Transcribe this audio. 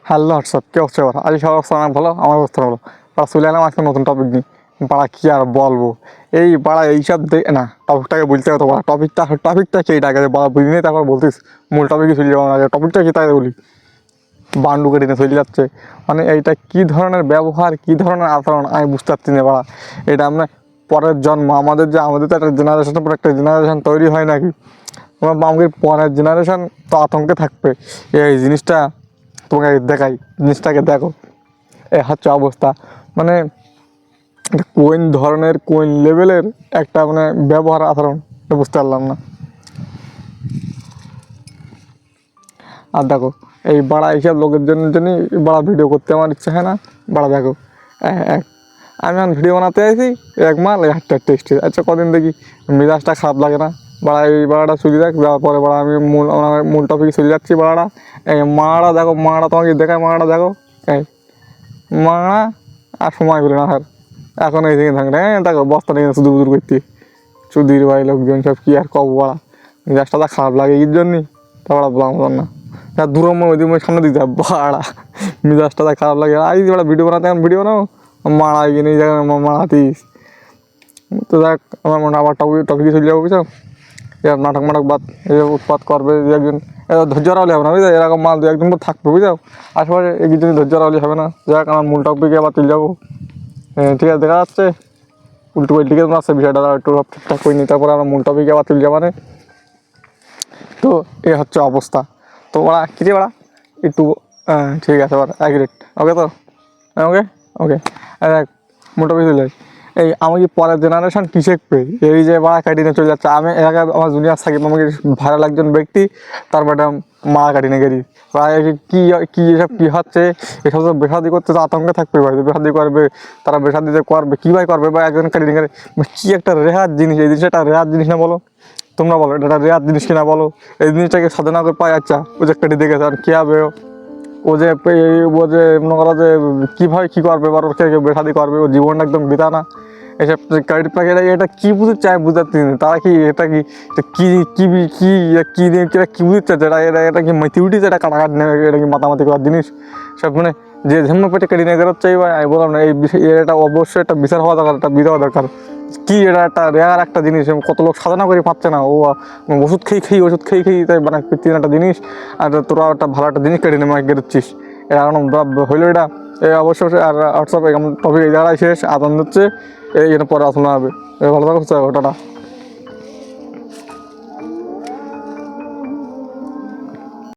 Hello WhatsApp কী অবস্থা? এবার আজ সবার অবস্থা অনেক ভালো, আমার অবস্থা ভালো। পাড়া চলে এলাম আজকে নতুন টপিক নিয়ে। পাড়া কী আর বলবো, এই পাড়া এইসব না টপিকটাকে বলতে হবে তো পাড়া, টপিকটা কি এটাকে বাড়া বুঝিনি, তারপর বলতিস মূল টপিকে চলে যাবো না, টপিকটা কি তাই বলি। বান্ডু কেটে নিয়ে চলে যাচ্ছে, মানে এইটা কী ধরনের ব্যবহার, কী ধরনের আচরণ আমি বুঝতে পারছি না পাড়া। এটা আমরা পরের জন্ম, আমাদের তো একটা জেনারেশনের পর একটা জেনারেশন তৈরি হয় নাকি, আমাদের পরের জেনারেশন তো আতঙ্কে থাকবে। এই জিনিসটা তোমাকে দেখাই, জিনিসটাকে দেখো, এ হচ্ছে অবস্থা। মানে কোন ধরনের কোন লেভেলের একটা মানে ব্যবহার আচরণ বুঝতে পারলাম না। আর দেখো এই বাড়া এইসব লোকের জন্যই বাড়া ভিডিও করতে আমার ইচ্ছা হয় না। বাড়া দেখো আমি এখন ভিডিও বানাতে আইছি, এক মাল একটা টেস্ট। আচ্ছা কদিন দেখি মেজাজটা খারাপ লাগে না। বাড়া এই বাড়াটা চলে যাক, যাওয়ার পরে বাড়া আমি মূল টপিকে চলে যাচ্ছি। বাড়াটা এই মাড়া দেখো, মাড়া তোমাকে দেখায়, মাড়া দেখো এই মাড়া আর সময় পেলে না। আর এখন এই দিকে থাকলে দেখো বস্তা নিয়ে শুধু বুদুর করতে চুদির ভাই লোকজন সব কী আর কব। বাড়া মেজাজটা খারাপ লাগে এর জন্যই, তা বাড়া বললাম না। দূরম ওই দিন সামনে দিতে বাড়া মেজাজটা খারাপ লাগে। আই বাড়া ভিডিও বানাতে, এখন ভিডিও বানাও মারা গিয়ে এই জায়গায় মারাতিস। তো দেখ আমার মনে আবার টপিকে চলে যাবো, বুঝছো? এবার নাটক মাটক বাদ, এই উৎপাত করবে দু একজন, ধৈর্য রাখলে হবে না বুঝলো, এরকম মাল দু একদিন পর থাকবে বুঝাও। আশেপাশে এই জন্য ধৈর্য রাখলে হবে না। যাক আমার মূল টপিকে আবার চলে যাবো। ঠিক আছে, দেখা যাচ্ছে উল্টো পাল্টিকে তোমার আসছে বিষয়টা একটু ঠিকঠাক করে নিই, তারপরে আমরা মূল টপিকে আবার চলে যাবো। মানে তো এ হচ্ছে অবস্থা। তো ওরা কী রে ওরা একটু ঠিক আছে আবার অ্যাগ্রেট, ওকে তো ওকে ওকে দেখ মূল টপিক চলে যায়। এই আমাকে পরের জেনারেশন কী শিখবে, এই যে মারা কাটিনে চলে যাচ্ছে। আমি এলাকা আমার জুনিয়র থাকি, আমাকে ভাইরাল একজন ব্যক্তি, তার ম্যাডাম মারা কাটিনে গেছি। কী কী এসব কী হচ্ছে, এসব তো বেসাদি করতে তো আতঙ্কে থাকবে ভাই। বেসাদি করবে, তারা বেসাদিতে করবে, কী ভাই করবে বা একজন কাটিনে গেলে কী একটা রেহার জিনিস। এই জিনিসটা একটা রেহার জিনিস না বলো, তোমরা বলো এটা রেয়ার জিনিস কিনা বলো। এই জিনিসটাকে সাধনা করে পায়। আচ্ছা ও যে একটা দেখেছে আর কী হবে, ও যে মনে করো যে কীভাবে কী করবে, বা ওর কেউ বেসাদি করবে, ও জীবনটা একদম বিতা না। এসব ক্রেডিট প্যাক এটা কী বুঝতে চায়, বুঝাতে তারা কি এটা কি কী কী কী কী দিয়ে কী বুঝতে চাচ্ছে, এটা কি ম্যাথিউরিটিস, এটা কাটাকাটি নেবে, এটা কি মাতামাতি করার জিনিস সব। মানে যে ধর্ম পেটে কেটে নিয়ে বেরোচ্ছে চাই, আমি বললাম না এই বিষয়, এটা অবশ্যই একটা বিচার হওয়া দরকার, একটা বিধা দরকার। কি এটা একটা রেয়ার একটা জিনিস, কত লোক সাধনা করে পাচ্ছে না। ও ওষুধ খেয়ে তাই মানে একটা জিনিস, আর তোরা একটা ভালো একটা জিনিস কেটে নেমে গেড়েছিস। এটা এখন হইলো এটা অবশ্যই। আর হোয়াটসঅ্যাপে টপিক এই জায়গায় শেষ, আতঙ্ক হচ্ছে এই জন্য পরে আসলে হবে। ভালো থাকো, টাটা।